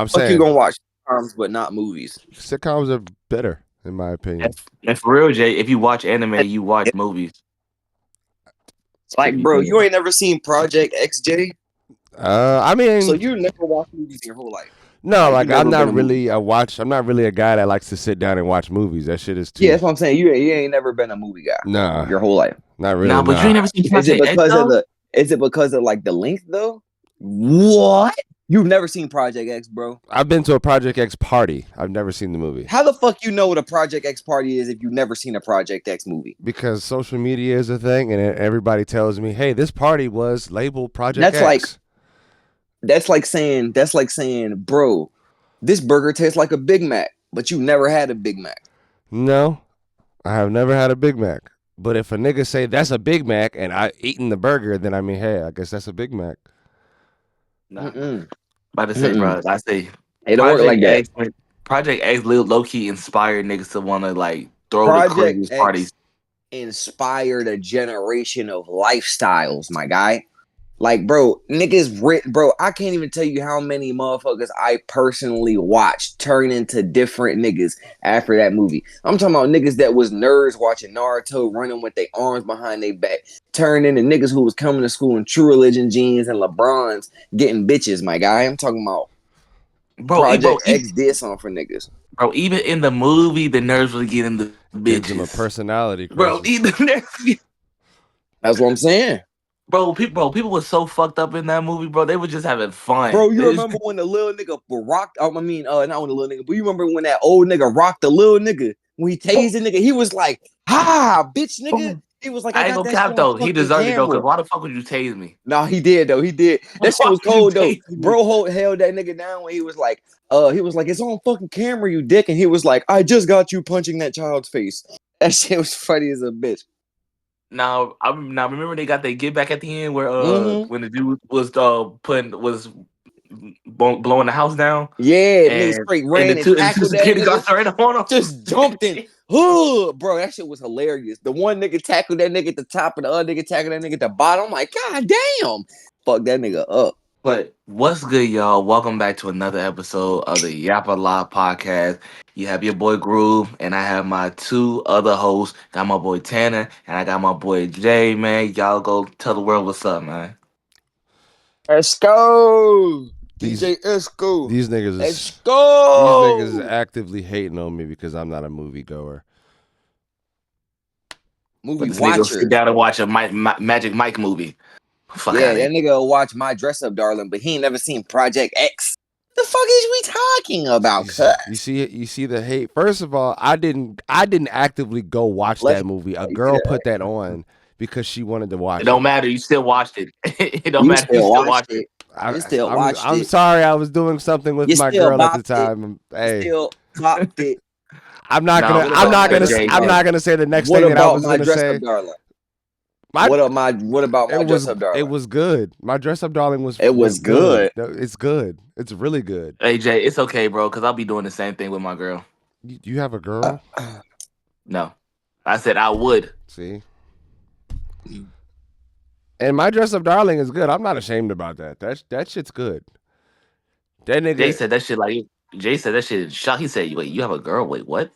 I'm Fuck you saying gonna watch sitcoms but not movies. sitcoms are better in my opinion. And for real, Jay, if you watch anime, you watch movies. If Like, you bro, think you about ain't never seen Project XJ, I so mean, you never watched movies in your whole life. no, Like, you like never been a movie. I'm not really a guy that likes to sit down and watch movies. That shit is Yeah, too. that's what I'm saying. You ain't never been a movie guy Nah, your whole life. not it. really. Nah, but you Nah. ain't never seen Is it Project X because of though? the? Is it because of like the length though? What? You've never seen Project X, bro? I've been to a Project X party. I've never seen the movie How the fuck you know what a Project X party is if you've never seen a Project X movie? because social media is a thing, and everybody tells me, "Hey, this party was labeled Project That's like X." that's like saying, bro, this burger tastes like a Big Mac, but you never had a Big Mac. No, I have never had a Big Mac. But if a nigga say that's a Big Mac and I eaten the burger, then I mean, hey, I guess that's a Big Mac. Nah, Mm-mm. about to say, Mm-mm. bro. I say It don't work like Project that. X. Project X low key inspired niggas to want to like throw the Project craziest X parties. inspired a generation of lifestyles, my guy. Like, bro, bro, I can't even tell you how many motherfuckers I personally watched turn into different niggas after that movie. I'm talking about niggas that was nerds watching Naruto, running with their arms behind their back, turn into niggas who was coming to school in True Religion jeans and LeBrons getting bitches, my guy. I'm talking about Project X did something for niggas. Even in the movie, the nerds was getting the Gives them bitches. a personality Bro, crisis. That's what I'm saying. People was so fucked up in that movie, bro. They were just having fun. Bro, you remember when the little nigga rocked? Not when the little nigga, but you remember when that old nigga rocked the little nigga when he tased the nigga? He was like, "Ha, bitch, nigga." He was like, "I I ain't got gonna that shit cap on though. He fucking deserved it though. Cause camera." why the fuck would you tase me? Nah, he did though. He did. That shit Why was would you cold though. tase me? Bro, held that nigga down when he was like, it's on fucking camera, you dick. And he was like, I just got you punching that child's face. That shit was funny as a bitch. Now remember they got their get back at the end where Mm-hmm. when the dude was blowing the house down Yeah, nigga and straight and ran and the two tackled that security nigga. guards ran up on him. Just jumped in. Bro, that shit was hilarious. The one nigga tackled that nigga at the top and the other nigga tackled that nigga at the bottom. I'm like, God damn. Fuck that nigga up. But what's good, y'all? Welcome back to another episode of the Yappalot podcast. You have your boy Groove, and I have my two other hosts. Got my boy Tanner, and I got my boy Jay. Man, y'all go tell the world what's up, man. Let's go. These DJ Esco. these niggas Let's is these niggas is go. actively hating on me because I'm not a movie goer. But Movie this nigga go sit watcher. down and watch a Magic Mike movie. Fuck Yeah, out of that here. nigga will watch My Dress Up Darling, but he ain't never seen Project X. The fuck is we talking about, cuz? You see the hate. First of all, I didn't actively go watch Let's that movie. A you see girl that, put that on because she wanted to It watch don't it. matter. You still watched it. It don't You matter. You still still watched watched it. it. You still watched I'm it. sorry. I was doing something with You my still girl at the bopped it. time. You Hey, still bopped it. No, What about My Dress Up I'm Darling? not gonna say the next What thing that I about was My gonna Dress Up say. Darling? My What about My Dress Up it Darling? was good. My dress up darling It was was good. good. No, it's good. It's really good. Hey Jay, it's okay, bro, because I'll be doing the same thing with my girl. You have a girl? No, I said I would. See? And my dress up darling is good. I'm not ashamed about that. That shit's good. That Jay nigga, said that shit like Jay said that shit in shock. He said, "Wait, you have a girl? Wait, what?"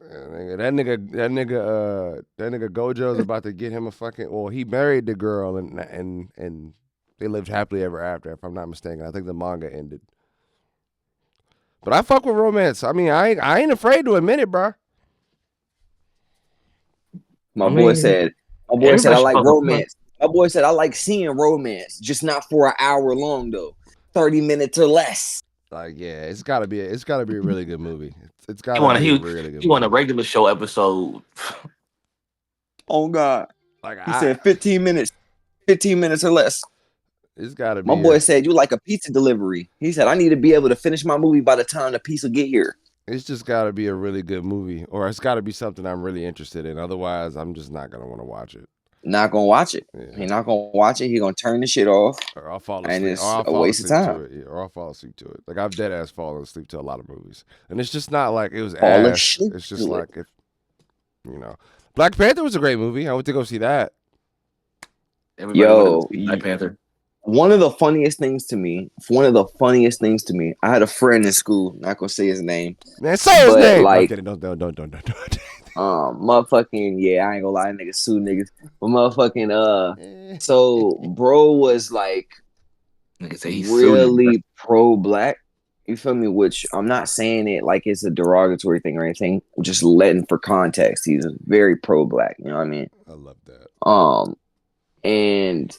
that nigga Gojo's about to get him a fucking. Well, he married the girl and they lived happily ever after. If I'm not mistaken, I think the manga ended. But I fuck with romance. I mean, I ain't afraid to admit it, bro. My I boy mean, said, I everybody should like fuck with. romance. My boy said I like seeing romance, just not for an hour long though. 30 minutes or less. Like, yeah, it's gotta be a really good movie. It's He gotta want a be a really good he want a movie. regular show episode. Oh God. Like He said 15 minutes. 15 minutes or less. it's gotta My be boy said you like a pizza delivery. He said I need to be able to finish my movie by the time the pizza get here. it's just gotta be a really good movie, or it's gotta be something I'm really interested in. Otherwise, I'm just not gonna want to watch it. Not gonna watch it. Yeah. He not gonna watch it. He gonna turn the shit off. Or I'll fall And asleep. Or it's I'll a fall waste of asleep to time. it. Yeah, or I'll fall asleep to it. Like I've dead ass fallen asleep to a lot of movies, and it's just not like it was Fall ass. asleep It's just to like if Black Panther was a great movie. I went to go see that. Everybody would have Yo, Black Panther. one of the funniest things to me, I had a friend in school, not gonna say his name, Man, say his but name. No, I'm like, kidding. Don't. motherfucking, yeah, I ain't gonna lie, niggas sue niggas, but motherfucking, Eh. so bro was like Nigga say he's suing. really pro black. You feel me? Which I'm not saying it like it's a derogatory thing or anything. I'm just letting for context. He's very pro black. You know what I mean? I love that. Um, and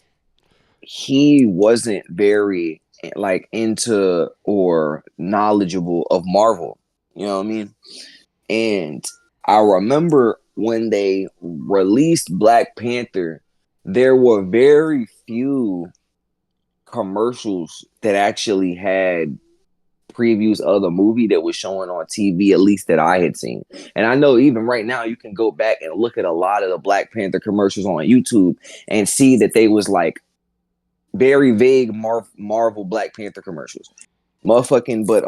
he wasn't very like into or knowledgeable of Marvel. You know what I mean? And I remember when they released Black Panther, there were very few commercials that actually had previews of the movie that was showing on TV, at least that I had seen. And I know even right now you can go back and look at a lot of the Black Panther commercials on YouTube and see that they was like very vague Marvel Black Panther commercials. Motherfucking, but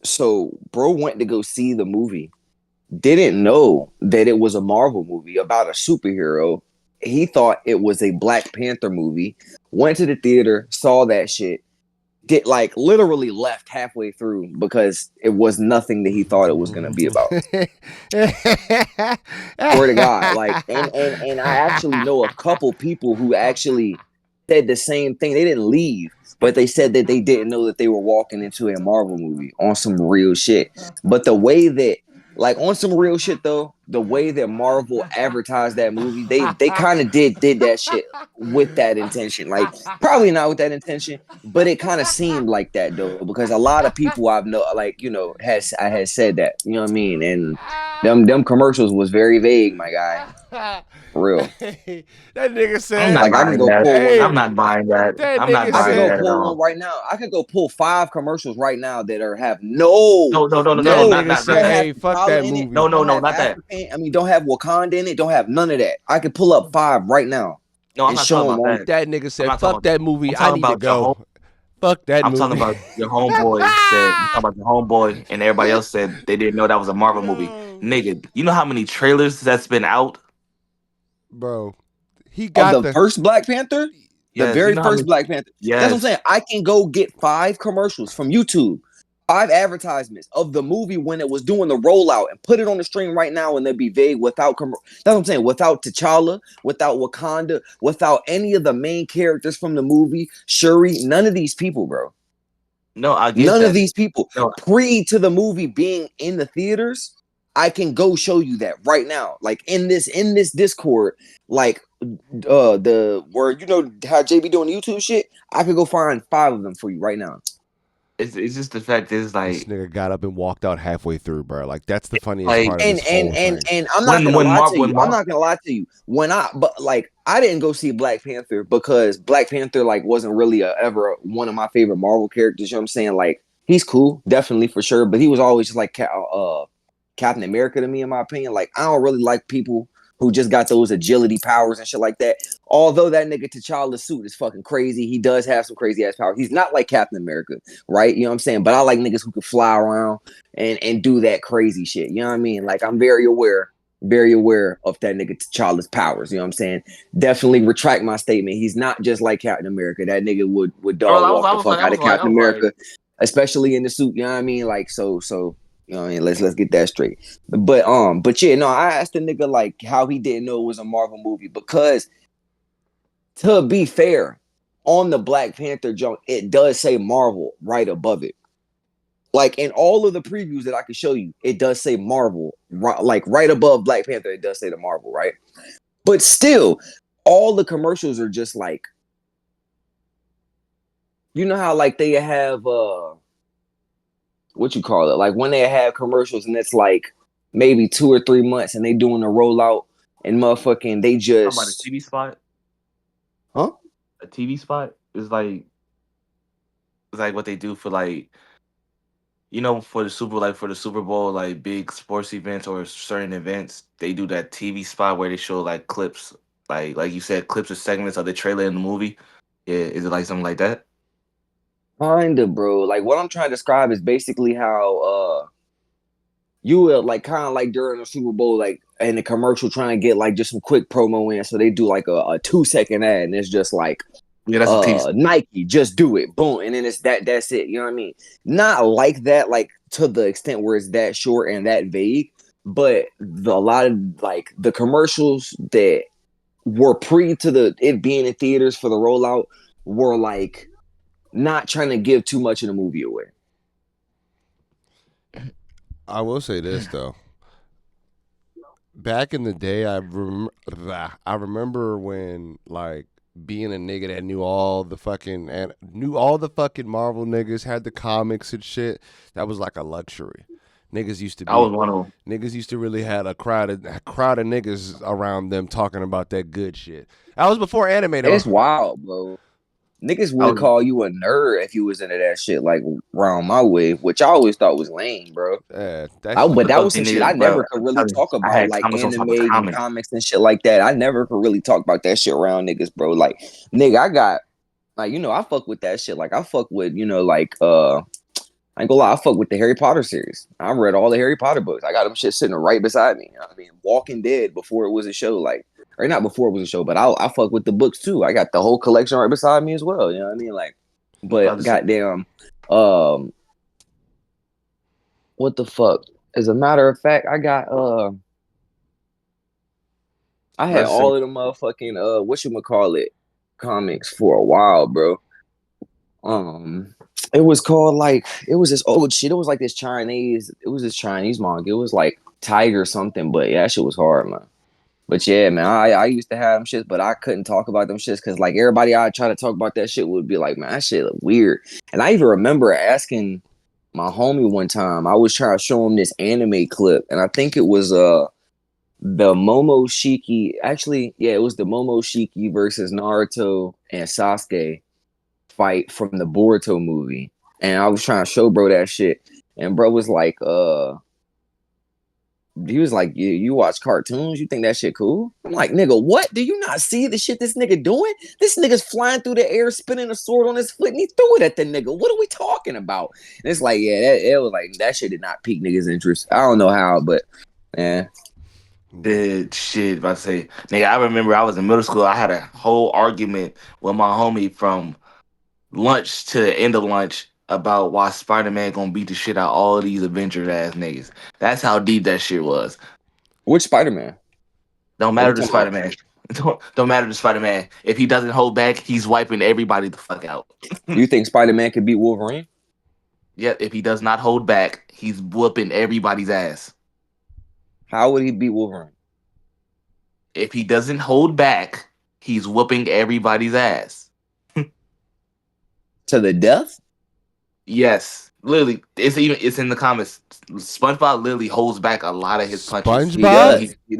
so bro went to go see the movie. Didn't know that it was a Marvel movie about a superhero. He thought it was a Black Panther movie. Went to the theater, saw that shit, did like literally left halfway through because it was nothing that he thought it was gonna be about. Swear to God, like, and I actually know a couple people who actually said the same thing. They didn't leave, but they said that they didn't know that they were walking into a Marvel movie on some real shit. But the way that, like, on some real shit though, the way that Marvel advertised that movie, they kind of did that shit with that intention. Like, probably not with that intention, but it kind of seemed like that though, because a lot of people I've know, like, you know, has I had said that, you know what I mean, and them commercials was very vague, my guy. For real. Hey, that nigga I'm said, not Like I can buying go that. pull one "Hey, up. I'm not buying that. that I'm not nigga I could buying go that said, at pull one all. right now. I could go pull 5 commercials right now that are have no, No, that no, nigga not said, don't that. have hey, fuck T'Challa that in it, movie." don't No, have not that. African. I mean, don't have Wakanda in it, don't have none of that. I could pull up 5 right now No, I'm and not talking show them about on. that. That nigga I'm said, not talking fuck about. that movie. I'm I talking need to about your home. go. Fuck that I'm talking movie. about your homeboy said. You talking about your homeboy and everybody else said they didn't know that was a Marvel movie. Yo, Nigga, you know how many trailers that's been out? bro, he Of got the the. first Black Panther, the Yes, you very know how first many. Black Panther. That's what I'm saying. Yes. I can go get 5 commercials from YouTube, 5 advertisements of the movie when it was doing the rollout, and put it on the stream right now, and they'd be vague without. That's what I'm saying. Without T'Challa, without Wakanda, without any of the main characters from the movie, Shuri, none of these people, bro. No, I get None of that. these people No, pre to the movie being in the theaters. I can go show you that right now, like in this Discord, like the where you know how JB doing YouTube shit. I could go find 5 of them for you right now. it's just the fact is This like nigga got up and walked out halfway through, bro. Like that's the funniest like part of And this and whole and thing. and I'm not gonna when lie Mark to when you. I'm Mark not gonna lie to you. When but like I didn't go see Black Panther because Black Panther like wasn't really ever one of my favorite Marvel characters. You know what I'm saying? Like he's cool, definitely for sure, but he was always just like Captain America to me, in my opinion. Like I don't really like people who just got those agility powers and shit like that. Although that nigga T'Challa's suit is fucking crazy, he does have some crazy ass powers. He's not like Captain America, right? You know what I'm saying? But I like niggas who can fly around and do that crazy shit. You know what I mean? Like I'm very aware of that nigga T'Challa's powers. You know what I'm saying? Definitely retract my statement. He's not just like Captain America. That nigga would bro, dog I was walk I the was like fuck I out was of like I Captain was like America, especially in the suit. You know what I mean? Like so. You know what I mean? Let's get that straight. But yeah, no, I asked the nigga like how he didn't know it was a Marvel movie because to be fair, on the Black Panther junk, it does say Marvel right above it. Like in all of the previews that I can show you, it does say Marvel, right, like right above Black Panther. It does say the Marvel, right? But still, all the commercials are just like, you know how like they have what you call it, like when they have commercials and it's like maybe 2 or 3 months and they doing a rollout and motherfucking they talking about a just TV spot. huh? A TV spot is like it's like what they do for like for the Super Bowl, like big sports events or certain events, they do that TV spot where they show like clips, like you said, clips or segments of the trailer in the movie. Yeah, is it like something like that? Kinda, bro. Like what I'm trying to describe is basically how you will like kind of like during the Super Bowl, like in the commercial, trying to get like just some quick promo in. So they do like a 2 second ad, and it's just like Yeah, that's a tease. Nike, just do it, boom, and then it's that's it. You know what I mean? Not like that, like to the extent where it's that short and that vague, but a lot of like the commercials that were pre to the it being in theaters for the rollout were like not trying to give too much of the movie away. I will say this though. Back in the day, I remember when like being a nigga that knew all the fucking Marvel niggas, had the comics and shit. That was like a luxury. Niggas used to I was be one of them. niggas used to really had a crowd of niggas around them talking about that good shit. That was before anime though. It's wild, bro. Niggas I would was, call you a nerd if you was into that shit, like around my way, which I always thought was lame, bro. Yeah, I But was that up was to some shit I niggas, bro. never could really I talk about, had like comics on top of animes and comics. comics and shit like that. I never could really talk about that shit around niggas, bro. Like, nigga, I got like, I fuck with that shit. Like, I fuck with, like, I ain't gonna lie, I fuck with the Harry Potter series. I read all the Harry Potter books. I got them shit sitting right beside me. I mean, Walking Dead before it was a show, like, or not before it was a show, but I fuck with the books too. I got the whole collection right beside me as well. You know what I mean? Like, but goddamn, um, what the fuck? As a matter of fact, I had all of the motherfucking whatchamacallit comics for a while, bro. It was called like it was this old shit. It was like this Chinese manga. It was like Tiger something, but yeah, that shit was hard, man. But yeah, man, I used to have them shits, but I couldn't talk about them shits because like everybody I try to talk about that shit would be like, man, that shit look weird. And I even remember asking my homie one time, I was trying to show him this anime clip, and I think it was the Momoshiki. Actually, yeah, it was the Momoshiki versus Naruto and Sasuke fight from the Boruto movie. And I was trying to show bro that shit. And bro was like, he was like, you watch cartoons? You think that shit cool? I'm like, nigga, what? Do you not see the shit this nigga doing? This nigga's flying through the air, spinning a sword on his foot, and he threw it at the nigga. What are we talking about? And it's like, yeah, it was like, that shit did not pique niggas' interest. I don't know how, but yeah. Shit, about to say, nigga, I remember I was in middle school. I had a whole argument with my homie from lunch to the end of lunch about why Spider Man gonna beat the shit out of all of these Avengers ass niggas. That's how deep that shit was. Which Spider-Man? Don't matter to Spider Man. Don't matter to Spider Man. If he doesn't hold back, he's wiping everybody the fuck out. You think Spider-Man could beat Wolverine? Yeah, if he does not hold back, he's whooping everybody's ass. How would he beat Wolverine? If he doesn't hold back, he's whooping everybody's ass. To the death? Yes, literally, it's in the comments. SpongeBob literally holds back a lot of his punches. SpongeBob? He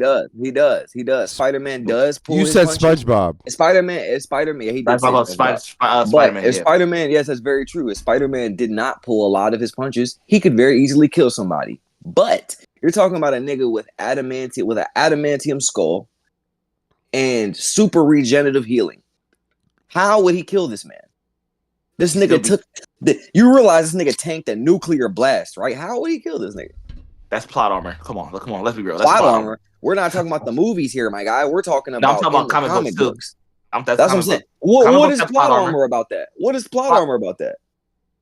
does. Spider-Man does pull You his said punches. SpongeBob. Spider-Man. He did That's say about SpongeBob. Spider But Man. if Yeah, Spider-Man, yes, that's very true. If Spider-Man did not pull a lot of his punches, he could very easily kill somebody. But you're talking about a nigga with an adamantium skull and super regenerative healing. How would he kill this man? This nigga you realize this nigga tanked a nuclear blast, right? How would he kill this nigga? That's plot armor. Come on, let's be real. Plot armor. We're not talking about the movies here, my guy. We're talking No, I'm about talking in about the comic books comic too. books. That's what I'm saying. What is plot armor about that? What is plot armor about that?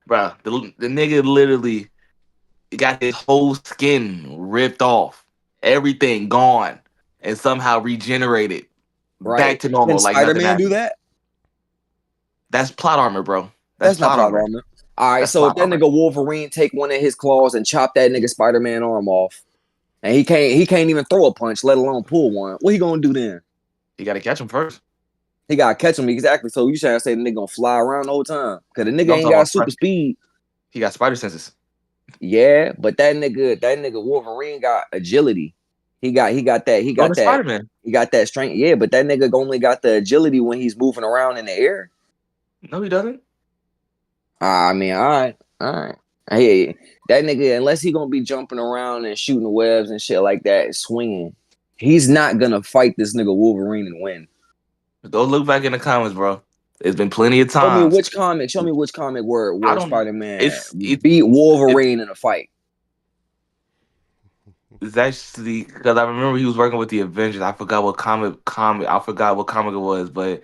Bro, the nigga literally got his whole skin ripped off, everything gone, and somehow regenerated back Right. to normal Can like nothing Spider-Man do happened. that? That's plot armor, bro. That's not plot armor. All right, That's so if plot that armor. nigga Wolverine take one of his claws and chop that nigga Spider-Man arm off, and he can't even throw a punch, let alone pull one, what he gonna do then? You got to catch him first. He gotta catch him exactly. So you trying to say the nigga gonna fly around the whole time? Cause the nigga No, I'm ain't talking got about super speed. he got spider senses. Yeah, but that nigga Wolverine got agility. He got Spider-Man. he got that strength. Yeah, but that nigga only got the agility when he's moving around in the air. No, he doesn't. I mean, all right. Hey, that nigga, unless he gonna be jumping around and shooting webs and shit like that, swinging, he's not gonna fight this nigga Wolverine and win. Go look back in the comments, bro. There's been plenty of Show me times. which comic. Show me which comic where I don't. Spider-Man It's beat Wolverine in a fight. It's actually because I remember he was working with the Avengers. I forgot what comic. I forgot what comic it was, but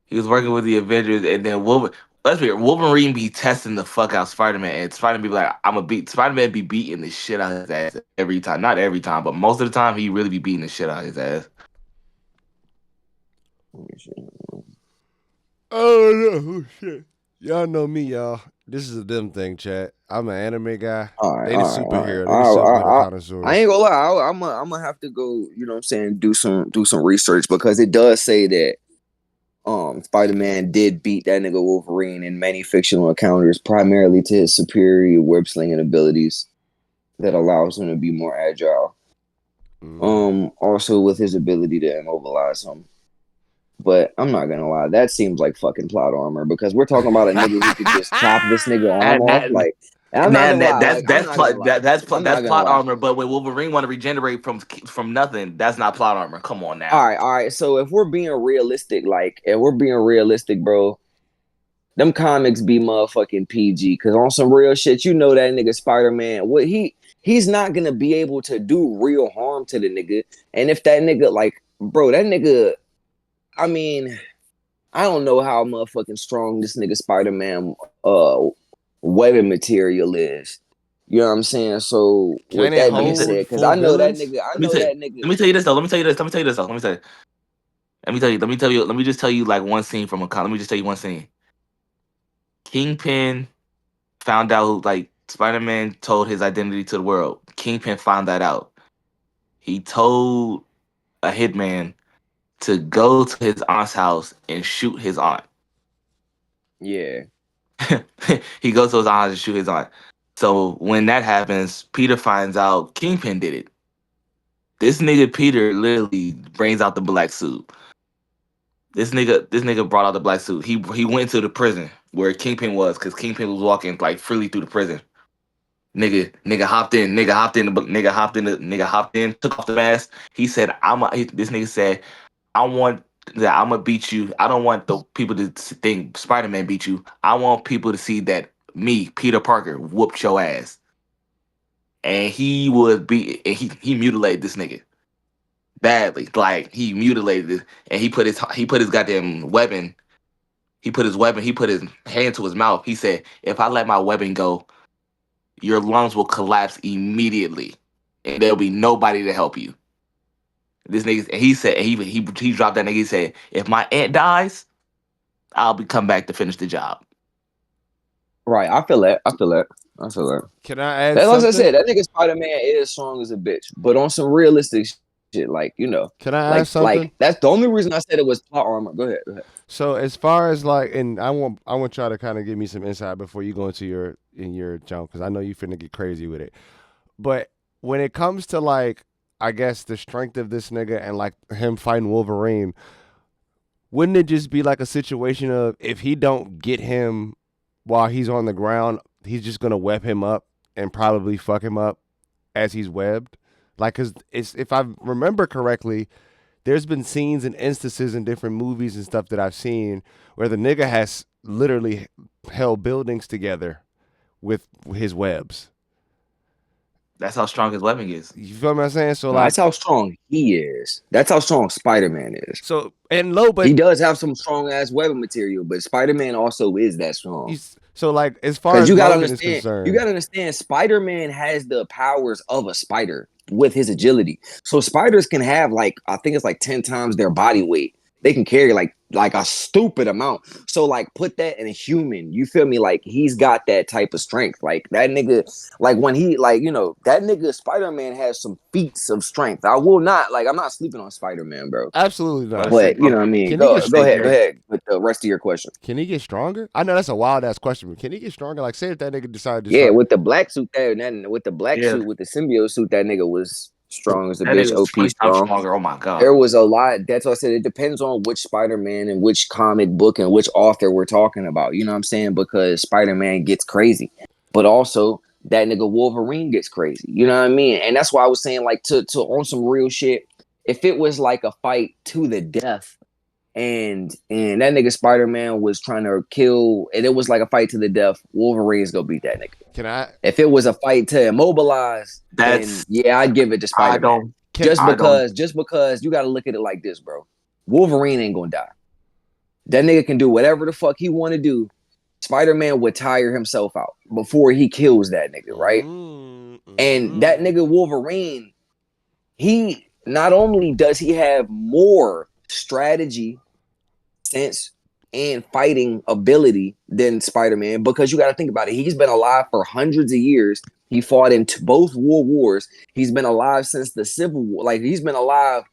he was working with the Avengers, and then Wolverine. Let's be real, Wolverine be testing the fuck out Spider Man, and Spider Man be like, "I'm a beat." Spider Man be beating the shit out of his ass every time. Not every time, but most of the time, he really be beating the shit out of his ass. Oh no, oh, shit. Y'all know me, y'all. This is a dumb thing, chat. I'm an anime guy. All right, They the all right, all superhero. They the superhero right. I ain't connoisseurs. gonna lie. I'm gonna have to go. You know what I'm saying? Do some research because it does say that Spider Man did beat that nigga Wolverine in many fictional encounters, primarily to his superior web slinging abilities that allows him to be more agile. Mm. Also with his ability to immobilize him. But I'm not gonna lie, that seems like fucking plot armor because we're talking about a nigga who could just chop this nigga arm And off. that, Like, and I'm not man, gonna lie, like I'm that's not gonna plot lie. I'm that's not gonna plot lie. armor. But when Wolverine want to regenerate from nothing, that's not plot armor. Come on now. All right. So if we're being realistic, bro, them comics be motherfucking PG. Cause on some real shit, you know that nigga Spider Man, he's not gonna be able to do real harm to the nigga. And if that nigga, like, bro, that nigga, I mean, I don't know how motherfucking strong this nigga Spider Man weapon material is. You know what I'm saying? So Can with it that Let me being say. hold said, because full villains? I Let me know tell. that nigga. Let me tell you this though. Let me tell you this. Let me tell you this though. Let me say. Let me tell you. Let me tell you. Let me just tell you like one scene from a con. Let me just tell you one scene. Kingpin found out who like Spider Man told his identity to the world. Kingpin found that out. He told a hitman to go to his aunt's house and shoot his aunt. Yeah. He goes to his aunt's house and shoot his aunt. So when that happens, Peter finds out Kingpin did it. This nigga Peter literally brings out the black suit. This nigga brought out the black suit. He went to the prison where Kingpin was, because Kingpin was walking like freely through the prison. Nigga hopped in, nigga hopped in, took off the mask. He said, this nigga said, I want that I'm gonna beat you. I don't want the people to think Spider-Man beat you. I want people to see that me, Peter Parker, whooped your ass. And he mutilated this nigga badly. Like he mutilated it, and he put his goddamn weapon. He put his hand to his mouth. He said, "If I let my weapon go, your lungs will collapse immediately, and there'll be nobody to help you." This nigga, and he said, he dropped that nigga. He said, "If my aunt dies, I'll be come back to finish the job." Right. I feel that. I feel that. Can I add That's like I something? said, that nigga Spider Man is strong as a bitch, but on some realistic shit, like Can I add something? that's the only reason I said it was plot armor. Go ahead. Go ahead. So as far as like, and I want y'all to kind of give me some insight before you go into your jump, because I know you finna get crazy with it. But when it comes to like, I guess the strength of this nigga and like him fighting Wolverine, wouldn't it just be like a situation of if he don't get him while he's on the ground, he's just gonna web him up and probably fuck him up as he's webbed? Like, cause it's, if I remember correctly, there's been scenes and instances in different movies and stuff that I've seen where the nigga has literally held buildings together with his webs. That's how strong his weapon is. You feel what I'm saying? So No, like, that's how strong he is. That's how strong Spider Man is. so and low, He but does have some strong ass weapon material, but Spider Man also is that strong. he's so like as far Because as Logan is you concerned, gotta understand, Spider Man has the powers of a spider with his agility. So spiders can have like I think it's like 10 times their body weight. They can carry like a stupid amount. So like put that in a human. You feel me? Like he's got that type of strength. Like that nigga, like when he like, that nigga Spider Man has some feats of strength. I will not like I'm not sleeping on Spider Man, bro. absolutely But not. say, But you know what I mean? Can he get Go ahead, Gary, with the rest of your question. can he get stronger? I know that's a wild ass question, but can he get stronger? Like, say if that nigga decided to Yeah, start, with the black suit there, and then with the black yeah, suit, with the symbiote suit, that nigga was strong as a that bitch, nigga was OP 20 times strong. stronger. Oh my god. There was a lot. That's what I said. It depends on which Spider-Man and which comic book and which author we're talking about. You know what I'm saying? Because Spider-Man gets crazy, but also that nigga Wolverine gets crazy. You know what I mean? And that's why I was saying, like, to on some real shit. If it was like a fight to the death, and that nigga Spider-Man was trying to kill, and it was like a fight to the death. Wolverine's gonna beat that nigga. Can I? If it was a fight to immobilize, then That's yeah, I'd give it to I Spider-Man. don't Can I don't. Just because you got to look at it like this, bro. Wolverine ain't gonna die. That nigga can do whatever the fuck he want to do. Spider-Man would tire himself out before he kills that nigga, right? And that nigga Wolverine, he not only does he have more strategy, sense, and fighting ability than Spider-Man, because you got to think about it. He's been alive for hundreds of years. He fought in both world wars. He's been alive since the Civil War. Like, he's been alive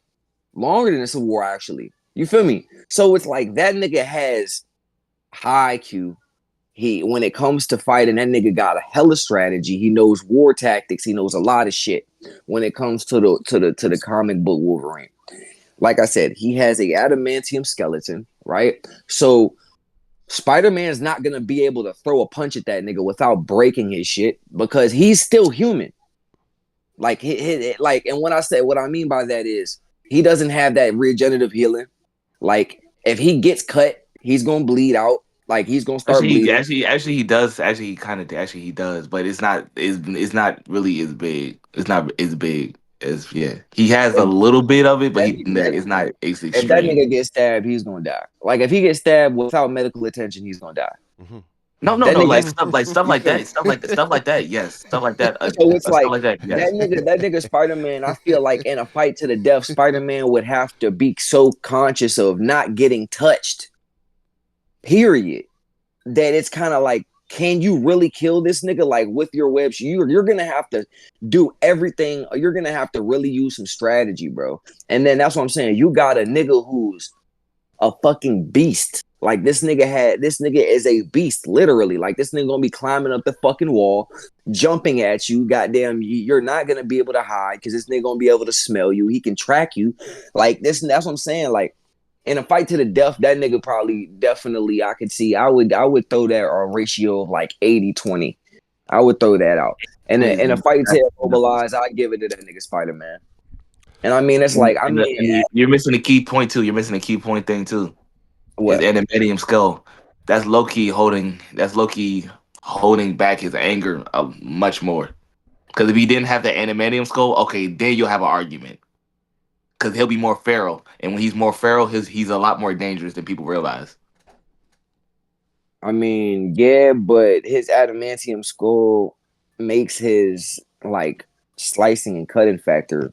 longer than the Civil War, actually. You feel me? So it's like that nigga has high IQ. When it comes to fighting, that nigga got a hella strategy. He knows war tactics. He knows a lot of shit when it comes to the comic book Wolverine. Like I said, he has a adamantium skeleton, right? So Spider-Man's not gonna be able to throw a punch at that nigga without breaking his shit because he's still human. Like and when I say what I mean by that is he doesn't have that regenerative healing. Like if he gets cut, he's gonna bleed out. Like he's gonna start bleeding. Actually he does. Actually he kind of actually he does, but it's not really as big. It's not as big as yeah. He has a If little bit of it, but that, it's not it's if that extreme. nigga gets stabbed, he's gonna die. Like if he gets stabbed without medical attention, he's gonna die. That No, nigga, like stuff you like feel me? that, stuff like that. Yes, stuff like that. So it's Stuff like like that. Yes. that nigga Spider-Man, I feel like in a fight to the death, Spider-Man would have to be so conscious of not getting touched, period. That it's kind of like, can you really kill this nigga like with your webs? You're gonna have to do everything. You're gonna have to really use some strategy, bro. And then that's what I'm saying. You got a nigga who's a fucking beast. Like this nigga is a beast, literally. Like this nigga gonna be climbing up the fucking wall, jumping at you. Goddamn, you're not gonna be able to hide because this nigga gonna be able to smell you. He can track you. Like this, that's what I'm saying. Like in a fight to the death, that nigga probably definitely I could see. I would throw that a ratio of like 80-20. I would throw that out. And Please, in a fight to immobilize, I'd give it to that nigga Spider-Man. And I mean, it's like, I mean, and you're missing the key point too. You're missing the key point thing too. His what? adamantium skull. That's low key holding. That's low key holding back his anger much more. Because if he didn't have the adamantium skull, okay, then you'll have an argument. Because he'll be more feral, and when he's more feral, he's a lot more dangerous than people realize. I mean, yeah, but his adamantium skull makes his like slicing and cutting factor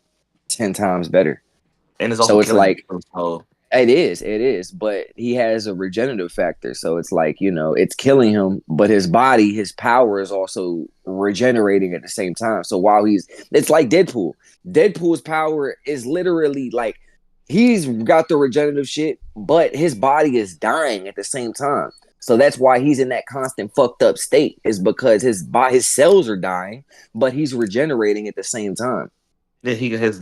10 times better. And it's also So it's killing like him. So it is, but he has a regenerative factor. So it's like, it's killing him, but his body, his power is also regenerating at the same time. So while it's like Deadpool. Deadpool's power is literally like he's got the regenerative shit, but his body is dying at the same time. So that's why he's in that constant fucked up state, is because his cells are dying, but he's regenerating at the same time. yeah, his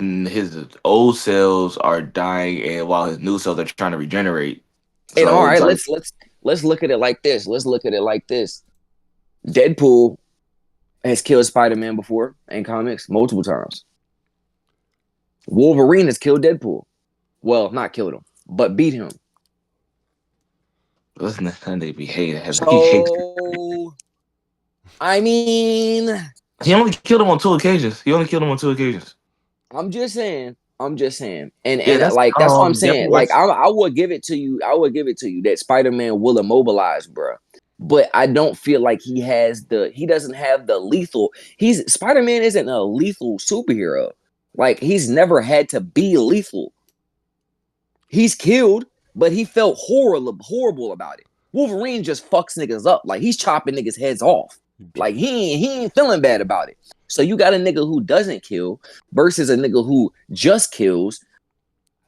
old cells are dying, and while his new cells are trying to regenerate. And all So it's right, like let's look at it like this. Let's look at it like this. Deadpool has killed Spider-Man before in comics multiple times. Wolverine has killed Deadpool. Well, not killed him, but beat him. listen to Sunday be hating. He hates. So, I mean, He only killed him on two occasions. He only killed him on two occasions. I'm just saying. I'm just saying. And Yeah, that's like that's what I'm saying. definitely Like works. I would give it to you. I would give it to you that Spider-Man will immobilize, bro. But I don't feel like he doesn't have the lethal. Spider-Man isn't a lethal superhero. Like he's never had to be lethal. He's killed, but he felt horrible about it. Wolverine just fucks niggas up. Like he's chopping niggas' heads off. Like he ain't feeling bad about it. So you got a nigga who doesn't kill versus a nigga who just kills.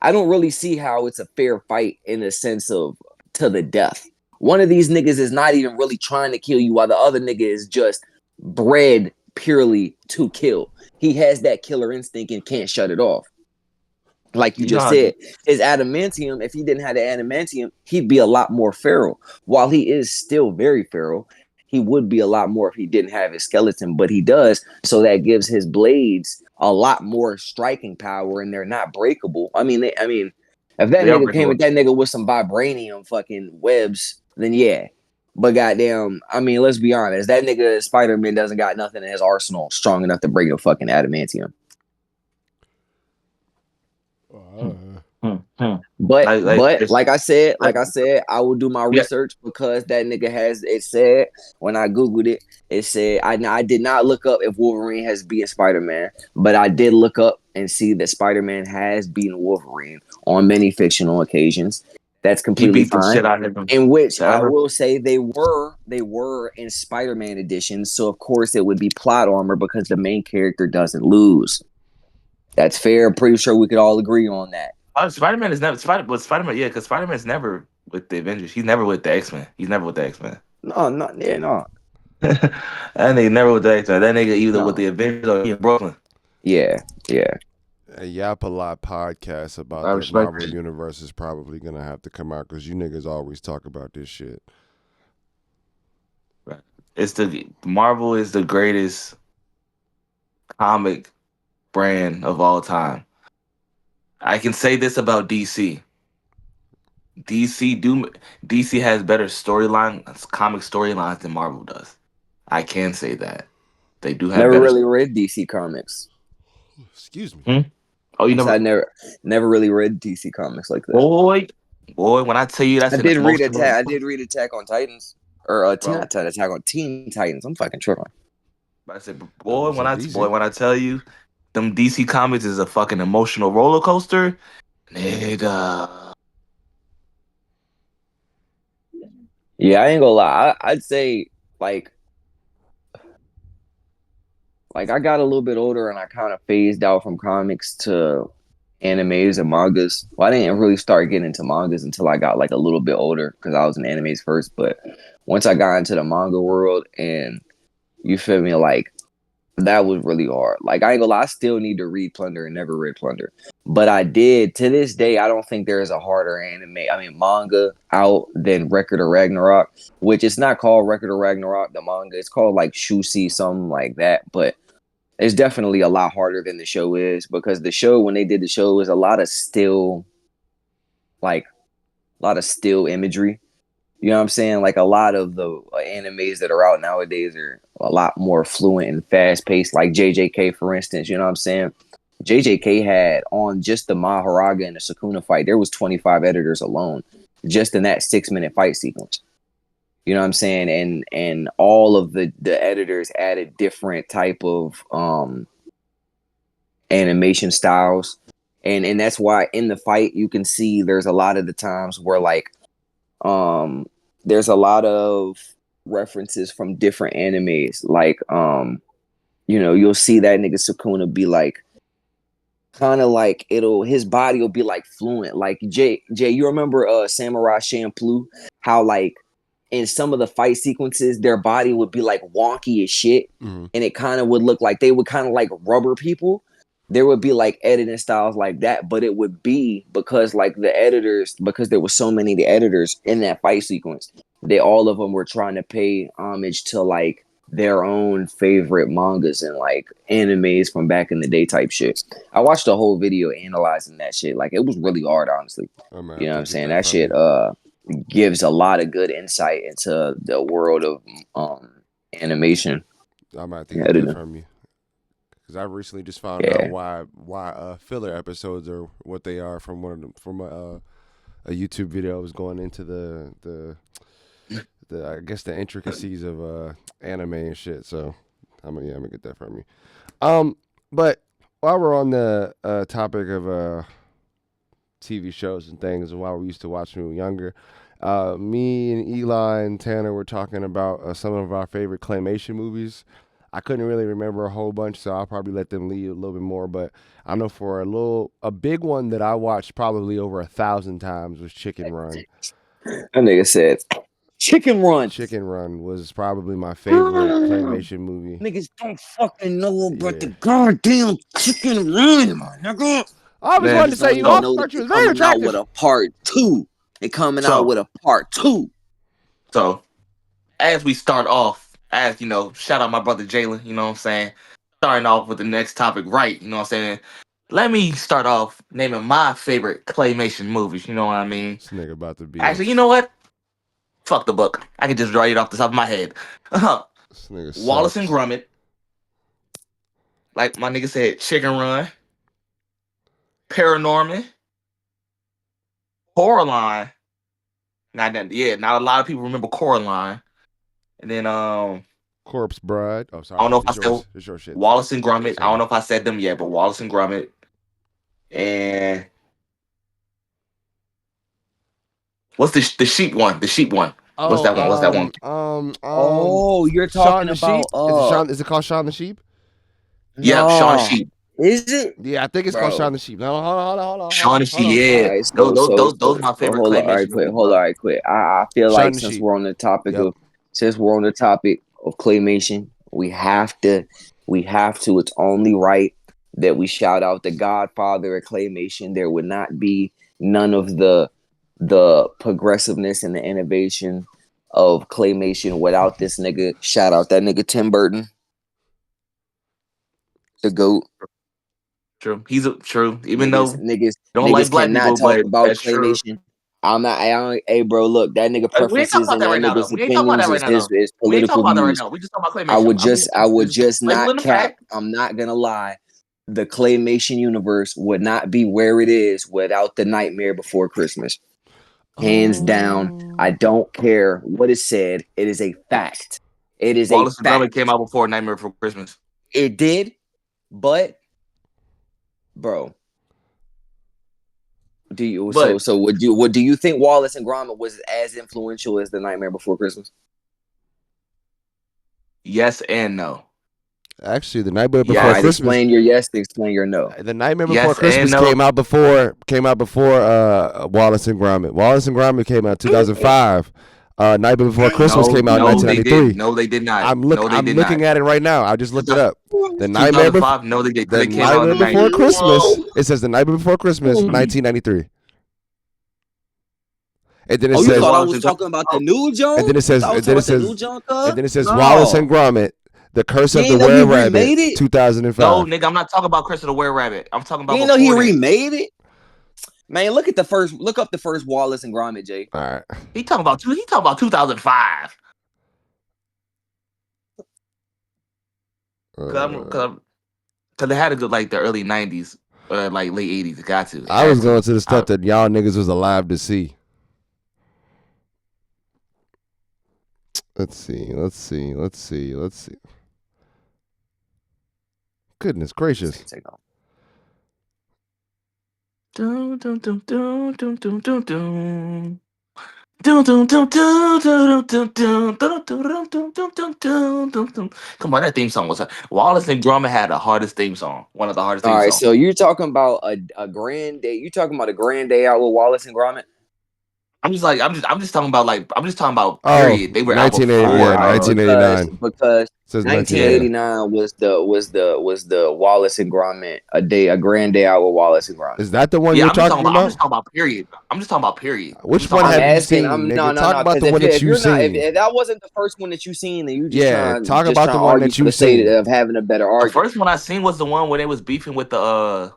I don't really see how it's a fair fight in the sense of to the death. One of these niggas is not even really trying to kill you, while the other nigga is just bred purely to kill. He has that killer instinct and can't shut it off. Like you You just know, said, his adamantium, if he didn't have the adamantium, he'd be a lot more feral. While he is still very feral, he would be a lot more if he didn't have his skeleton, but he does. So that gives his blades a lot more striking power, and they're not breakable. I mean, If that They are nigga breaking came rules. at that nigga with some vibranium fucking webs, then yeah. But goddamn, I mean, let's be honest. That nigga Spider-Man doesn't got nothing in his arsenal strong enough to break a fucking adamantium. Hmm, hmm. But It's, like I said, I will do my yeah, research because that nigga has it said when I googled it, it said I did not look up if Wolverine has beaten Spider-Man, but I did look up and see that Spider-Man has beaten Wolverine on many fictional occasions. That's he completely beat the fine. shit out of him. In which I Ever? will say they were in Spider-Man editions, so of course it would be plot armor because the main character doesn't lose. That's fair. I'm pretty sure we could all agree on that. Spider-Man is never Spider-Man. Yeah, because Spider-Man's never with the Avengers. He's never with the X-Men. He's never with the X-Men. No, no, yeah, no, That nigga never with the X-Men. That nigga either with no. the Avengers or he in Brooklyn. Yeah, yeah. A Yappalot podcast about I the respect Marvel it. Universe is probably gonna have to come out because you niggas always talk about this shit. Right. It's the Marvel is the greatest comic brand of all time. I can say this about DC. DC do DC has better comic storylines than Marvel does. I can say that they do have Never better. really read DC comics. Excuse me. Hmm? Oh, you I said never, I never really read DC comics like that. boy, boy. When I tell you I that's an did read emotional, Attack. I did read Attack on Titans, or bro. not Attack on Teen Titans. I'm fucking tripping. I said, You boy, said boy, DC. when I tell you, them DC comics is a fucking emotional roller coaster, nigga. Yeah, I ain't gonna lie. I'd say like I got a little bit older and I kind of phased out from comics to animes and mangas. Well, I didn't really start getting into mangas until I got like a little bit older because I was in animes first. But once I got into the manga world and you feel me, like that was really hard. Like I ain't gonna lie, I still need to read Plunder and never read Plunder. But I did to this day, I don't think there is a harder manga out than Record of Ragnarok, which it's not called Record of Ragnarok, the manga. It's called like Shusi, something like that. But it's definitely a lot harder than the show is because the show, when they did the show, was a lot of still, like a lot of still imagery. You know what I'm saying? Like a lot of the animes that are out nowadays are a lot more fluent and fast paced. Like JJK, for instance. You know what I'm saying? JJK had on just the Maharaga and the Sukuna fight. There was 25 editors alone, just in that 6 minute fight sequence. You know what I'm saying? And all of the editors added different type of animation styles, and that's why in the fight you can see there's a lot of the times where like um there's a lot of references from different animes, like you'll see that nigga Sukuna be like kind of like it'll his body will be like fluent, like Jay, you remember Samurai Champloo, how like in some of the fight sequences their body would be like wonky as shit, Mm-hmm. and it kind of would look like they would kind of like rubber people. There would be like editing styles like that, but it would be because like the editors, because there were so many of the editors in that fight sequence, they all of them were trying to pay homage to like their own favorite mangas and like animes from back in the day type shit. I watched a whole video analyzing that shit. Like it was really hard, honestly. I'm gonna You have know what to I'm get saying? that That from shit you. gives a lot of good insight into the world of animation I'm gonna have to and get that editing. from you because I recently just found out Yeah. why filler episodes are what they are from one of them from a YouTube video. I was going into the I guess the intricacies of anime and shit. So I'm gonna get that from you. But while we're on the topic of TV shows and things, and while we used to watch when we were younger, me and Eli and Tanner were talking about some of our favorite claymation movies. I couldn't really remember a whole bunch, so I'll probably let them lead a little bit more. But I know for a big one that I watched probably over 1,000 times was Chicken Run. That nigga said, Chicken Run. Chicken Run was probably my favorite claymation movie. Niggas don't fucking know about Yeah. the goddamn Chicken Run, my nigga. I always Man. wanted to Niggas say don't you even off. know that Thought you they was very coming out with attractive. a part two. They coming out So, with a part two. so as we start off, as you know, shout out my brother Jalen. You know what I'm saying? Starting off with the next topic, right? You know what I'm saying? let me start off naming my favorite claymation movies. You know what I mean? This nigga about to be Actually, you know what? Fuck the book. I can just write it off the top of my head. This nigga Wallace and sucks. Gromit, like my nigga said, Chicken Run, Paranorman, Coraline. Not a lot of people remember Coraline. And then Corpse Bride. Oh, I don't sorry. know if I It's said yours. It's your shit. Wallace and Gromit. I don't Sorry. know if I said them yet, but Wallace and Gromit. And what's the sheep one? The sheep one. What's Oh, that one? What's that one? Oh, you're Shaun talking the Sheep. about Is it Shaun? Is it called Shaun the Sheep? Yep, Sean no. Sheep. Is it? Yeah, I think it's called Bro. Shaun the Sheep. No, hold Sean on, and hold Sheep. on. All Yeah, right, those my so favorite hold on. All right, claymation quick, movies, hold on. bro. All right, quick. I feel like Shaun the since Sheep. we're on the topic Yep. of claymation, we have to. It's only right that we shout out the Godfather of claymation. There would not be none of the progressiveness and the innovation of claymation without this nigga. Shout out that nigga Tim Burton, the goat. True. He's a true. Even Niggas, though niggas, don't like niggas black cannot people, talk but about that's true. claymation. I'm not. I don't, hey, bro, look, that nigga We ain't talking preferences about and that that right now, though. nigga's We ain't talking about opinions that right is now, though. his We ain't talking political about that right views. now. We just talking about claymation. I would Just just not labeling the cap. fact. I'm not gonna lie. The claymation universe would not be where it is without the Nightmare Before Christmas. Hands down. I Oh. don't care what is said. It is a fact. It is a Wallace and Gromit came fact. out before Nightmare Before Christmas. It did, but bro, do you But would do you think Wallace and Gromit was as influential as The Nightmare Before Christmas? yes and no. Actually, the Nightmare All Before right, Yes, Christmas. explain your yes, explain your no. The Nightmare Before yes and Christmas no. came out before Wallace and Gromit. Wallace and Gromit came out 2005. Nightmare Before Christmas No, came out in no, they did. 1993. No, they did not. No, they I'm did not. looking at it right now. I just looked it up. The Nightmare Before 2005. No, they did. the They came out in Nightmare the Before 90s. Christmas. It says the Nightmare Before Christmas, 1993. And then it Oh, you And says thought I Wallace was and talking Gromit. about the Oh, new and John? then it You says thought I was and talking then it about the says new John, and cuz? then it says Wallace and No. Gromit, The Curse You of the ain't know he Were Rabbit, remade it? no, 2005. nigga, I'm not talking about Chris of the Were Rabbit. I'm talking You about ain't know he before then. remade it? Man, look up the first Wallace and Gromit, Jay. All right. He talking about 2005. Uh, Cause they had to go like the early 90s or like late 80s. It got to. It I had was to. going to the stuff that y'all niggas was alive to see. Let's see. Goodness This gracious. ain't take off. Dun, dun, dun, dun, dun, dun, dun, dun. Dun, dun, dun, dun, dun, dun, dun, dun, dun, dun, dun, dun, dun, dun, dun, dun. Come on, that theme song was Wallace and Gromit had the hardest theme song. One of the hardest All theme right, songs. so you're talking about a grand day. You talking about a grand day out with Wallace and Gromit? I'm just talking about Oh, period. They were out 1980, All before yeah, right, 1989. because It says 1989. yeah. 1989 was the Wallace and Gromit a grand day out with Wallace and Gromit. Is that the one Yeah, you're talking I'm just about? talking about period. I'm just talking about period. I'm Which just talking one about I'm have you period. asking. seen, I'm nigga? no. Talk about Because the one that if you you're not seen. if that wasn't the first one that you seen, then you Yeah, talk just about the trying to one argue that for you the sake seen. of having a better The argument. first one I seen was the one where they was beefing with the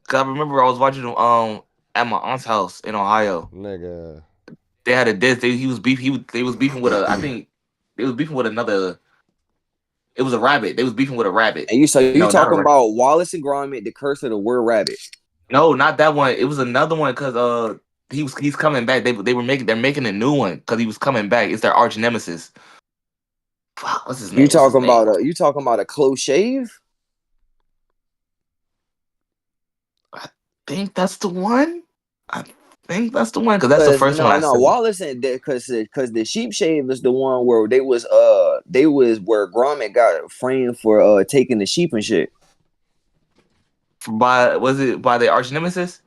'cause I remember I was watching them at my aunt's house in Ohio. Nigga. They had a diss. He was beef. They was beefing with a. I think they was beefing with another. It was a rabbit. They was beefing with a rabbit. And you No, not a talking rabbit. about Wallace and Gromit, the Curse of the Were Rabbit. No, not that one. It was another one because he's coming back. They're making a new one because he was coming back. It's their arch nemesis. Fuck, what's his name? What's his name? You talking about a close shave? I think that's the one. I think that's the one because that's the Cause first one I no said. Wallace and cause the sheep shave is the one where they was where Gromit got framed for taking the sheep and shit. By was it by the arch nemesis?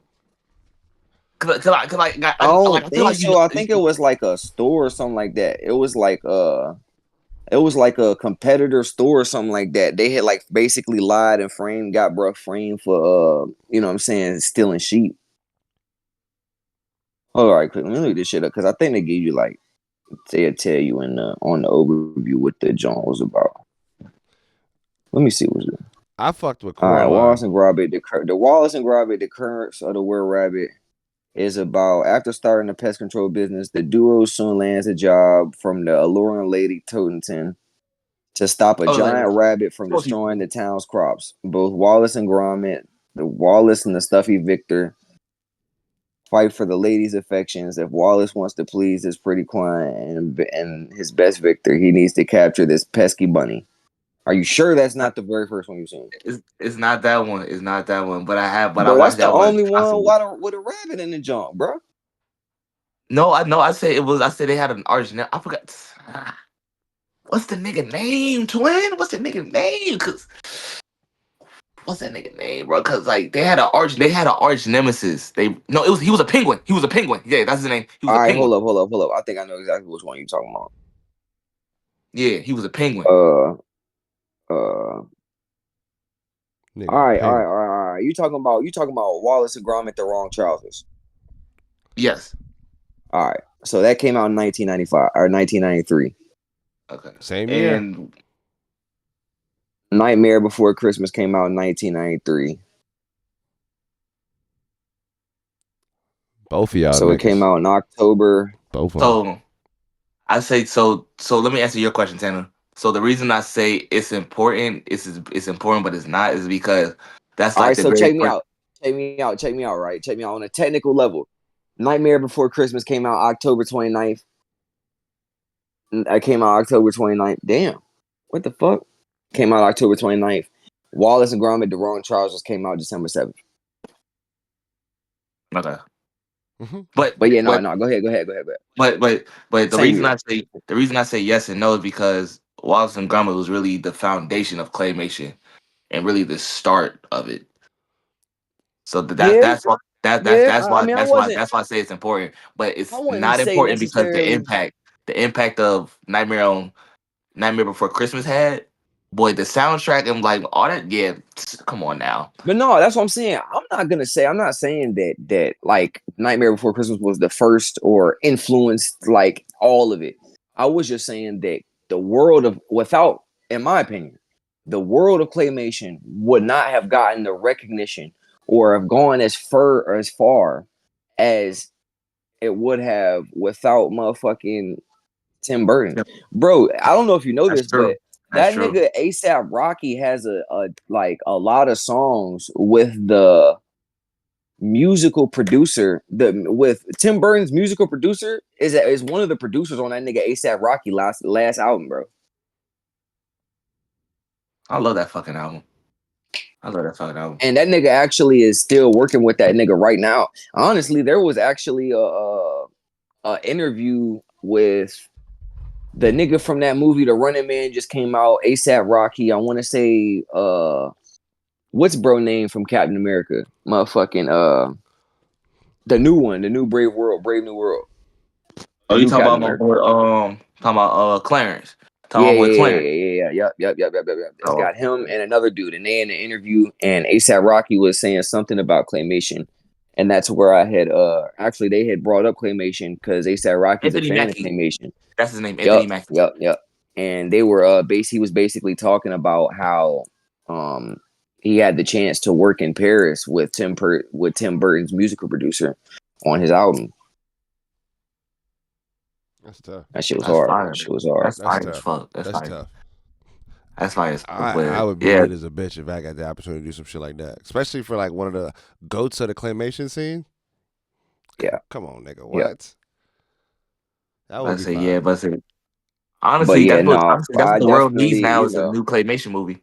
I don't I feel think like so. I think it was like a store or something like that. It was like a competitor store or something like that. They had like basically lied and got bruh framed for you know what I'm saying, stealing sheep. All right, quick, let me look this shit up because I think they give you like they'll tell you in on the overview what the John was about. Let me see what's it. I fucked with All right, Wallace Coraline. and Gromit. The Wallace and Gromit, the currents of the Were Rabbit is about after starting the pest control business, the duo soon lands a job from the alluring Lady Totenton to stop a Oh, like giant rabbit from Chelsea. destroying the town's crops. Both Wallace and Gromit, the Wallace and the stuffy Victor, fight for the lady's affections. If Wallace wants to please his pretty client and his best Victor, he needs to capture this pesky bunny. Are you sure that's not the very first one you've seen? It's not that one. It's not that one. But I Bro, that's watched the that one only one constantly. with a rabbit in the junk, bro. No, I know. I said it was. I said they had an arch. I forgot. What's the nigga name, twin? What's the nigga name? Cause what's that nigga name, bro? Cause like they had an arch. They had an arch nemesis. They no. It was he was a penguin. He was a penguin. Yeah, that's his name. He was All a right, penguin. hold up. I think I know exactly which one you're talking about. Yeah, he was a penguin. Uh, all Nigga, right, pink. all right. You talking about Wallace and Gromit the wrong trousers. Yes. All right. So that came out in 1995 or 1993. Okay. Same year. And Nightmare Before Christmas came out in 1993. Both of y'all So it came niggas. out in October. Both of them. so I say so. So let me answer your question, Tanner. So the reason I say it's important, but it's not, is because that's All like right, the so very check me first. out. Right? Check me out on a technical level. Nightmare Before Christmas came out October 29th. I came out October 29th. Damn. What the fuck? Came out October 29th. Wallace and Gromit, The Wrong Trousers came out December 7th. Okay. Mhm. But But yeah, no, but no. Go ahead. but the Same reason year. I say yes and no is because Wallace and Gromit was really the foundation of claymation and really the start of it. So Yeah, yeah. I mean, that's why I say it's important. But I it's wouldn't not say important because necessarily. the impact of Nightmare Before Christmas had, boy, the soundtrack and like all that. Yeah, come on now. But no, that's what I'm saying. I'm not saying that like Nightmare Before Christmas was the first or influenced like all of it. I was just saying that the world of without, in my opinion, the world of claymation would not have gotten the recognition or have gone as far as it would have without motherfucking Tim Burton. Yep, Bro, I don't know if you know that's this, but true. That's that true. nigga ASAP Rocky has a like a lot of songs with the musical producer. The with Tim Burton's musical producer is one of the producers on that nigga ASAP Rocky last album, bro. I love that fucking album. I love that fucking album. And that nigga actually is still working with that nigga right now. Honestly, there was actually a interview with the nigga from that movie, The Running Man, just came out. ASAP Rocky. I want to say what's bro name from Captain America? Motherfucking the new one, the new Brave New World, Oh, the you new talking Captain about my America. boy? Talking about Clarence. Talking Yeah, about my boy yeah, yeah, Clarence. yeah, yeah, yeah. Yep. It's Oh, got him and another dude, and they in the interview, and ASAP Rocky was saying something about claymation, and that's where I had actually they had brought up claymation because ASAP Rocky's a Anthony fan of Mackie. claymation. That's his name, Anthony Yep, Mackie. yep. And they were he was basically talking about how um he had the chance to work in Paris with with Tim Burton's musical producer on his album. That's tough. That shit was That's hard. fire. That shit was hard. That's That's fire as tough. fuck. That's That's fire. tough. That's fire as fuck. I But would be yeah, lit as a bitch if I got the opportunity to do some shit like that, especially for like one of the goats of the claymation scene. Yeah, Come on, nigga, yeah. what? That would let's be say yeah, fire. but say But honestly, yeah, no, that's what I the world needs definitely, now is a new claymation movie.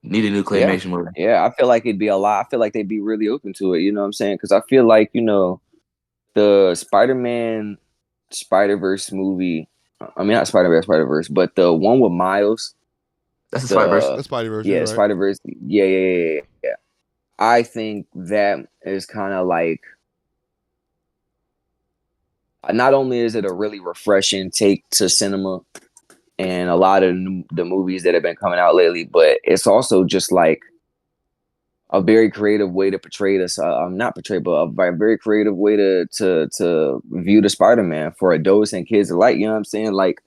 Need a new yeah, claymation movie. yeah. I feel like it'd be a lot. I feel like they'd be really open to it. You know what I'm saying? Because I feel like the Spider-Man Spider-Verse movie. I mean, not Spider-Man Spider-Verse, but the one with Miles. That's the Spider Verse. The That's Spideyverse. Yeah, You right? Spider-Verse. Yeah. I think that is kind of like not only is it a really refreshing take to cinema and a lot of the movies that have been coming out lately, but it's also just like a very creative way to portray this. Not portray, but a very creative way to view the Spider-Man for adults and kids alike. You know what I'm saying? Like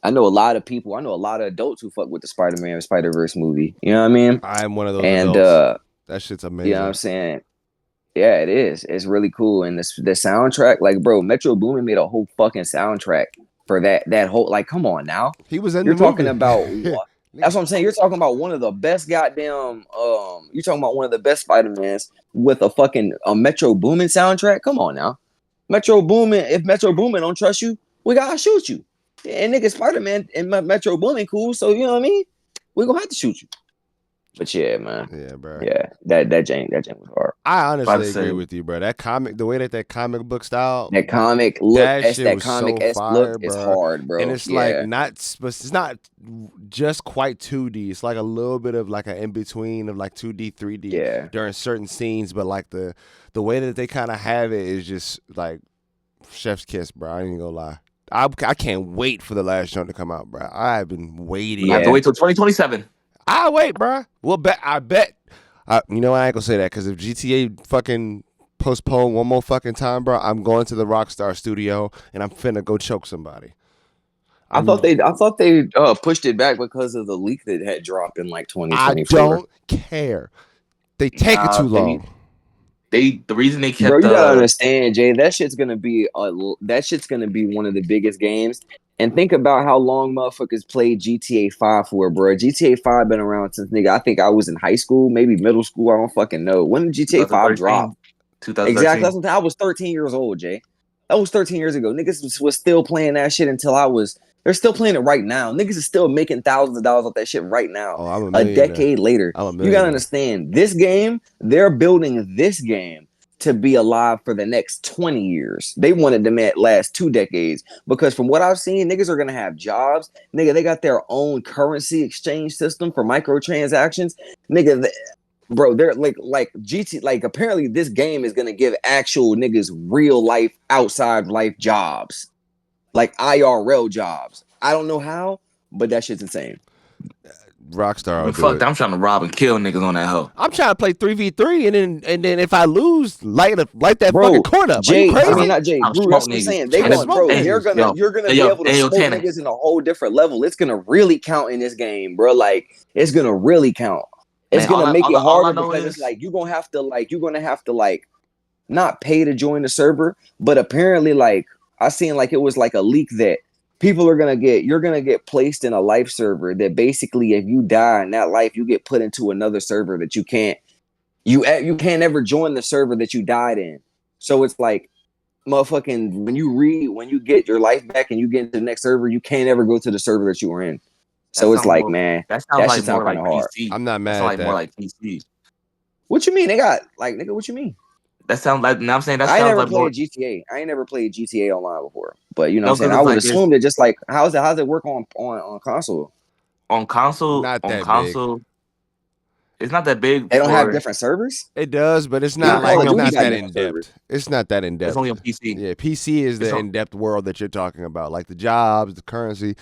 I know a lot of people. I know a lot of adults who fuck with the Spider-Man Spider-Verse movie. You know what I mean? I'm one of those And adults. That shit's you know what I'm amazing. saying? Yeah, it is. It's really cool. And the soundtrack, like, bro, Metro Boomin made a whole fucking soundtrack for that whole. Like, come on now. He was in You're the talking movie. about what? That's what I'm saying. You're talking about one of the best goddamn. You're talking about one of the best Spider-Mans with a fucking Metro Boomin soundtrack. Come on now, Metro Boomin. If Metro Boomin don't trust you, we gotta shoot you. And nigga, Spider-Man and Metro Boomin cool. So you know what I mean. We gonna have to shoot you. But yeah, man. Yeah, bro. Yeah, that Jane was hard. I About to honestly say- agree with you, bro. That comic, the way that comic book style, That comic look, that that shit was comic so esque fire, look is bro. hard, bro. And it's like it's not just quite 2D. It's like a little bit of like an in between of like 2D, 3D Yeah. during certain scenes. But like the way that they kind of have it is just like chef's kiss, bro. I ain't even gonna lie. I can't wait for the last show to come out, bro. I've been waiting. You have to wait till 2027. I wait, bro. I bet. You know, I ain't gonna say that because if GTA fucking postpone one more fucking time, bro, I'm going to the Rockstar studio and I'm finna go choke somebody. I thought they pushed it back because of the leak that had dropped in like 2024. I don't care. They take it too long. The reason they kept Bro, you gotta understand, Jay. That shit's gonna be one of the biggest games. And think about how long motherfuckers played GTA 5 for, bro. GTA 5 been around since nigga. I think I was in high school, maybe middle school. I don't fucking know. When did GTA 5 drop? 2013. Exactly. That's what I was 13 years old, Jay. That was 13 years ago. Niggas was still playing that shit until I was. They're still playing it right now. Niggas is still making thousands of dollars off that shit right now. Oh, I'm a decade later. You gotta understand, this game, they're building this game to be alive for the next 20 years. They wanted them at last 2 decades. Because from what I've seen, niggas are gonna have jobs. Nigga, they got their own currency exchange system for microtransactions. Nigga, bro, they're like GT, like apparently this game is gonna give actual niggas real life outside life jobs, like IRL jobs. I don't know how, but that shit's insane. Rockstar, fuck that. I'm trying to rob and kill niggas on that hoe. I'm trying to play 3v3 and then if I lose, light that bro, fucking court up. Jay, Are you crazy? I mean not Jay. Bro, that's what I'm saying. They going, bro. You're gonna be able to smoke niggas in a whole different level. It's gonna really count in this game, bro. Like it's gonna really count. It's gonna make it harder because it's like you're gonna have to not pay to join the server, but apparently like I seen like it was like a leak that you're gonna get placed in a life server that basically if you die in that life, you get put into another server that you can't ever join the server that you died in. So it's like motherfucking when you get your life back and you get into the next server, you can't ever go to the server that you were in. So it's like, man, that sounds kind like of hard. PC. I'm not mad at that. More like PC. What you mean? They got like nigga, what you mean? That sounds like. Now I'm saying that I sounds never like played GTA. I ain't never played GTA Online before. But you know what I'm saying? No, I would like assume that just like how's it work on console? On console, Not on that console, it's not that big. They don't have different servers? It does, but it's not like Call of it's Duty not got that different in depth. servers. It's not that in depth. It's only on PC. Yeah, PC is the in depth world that you're talking about, like the jobs, the currency.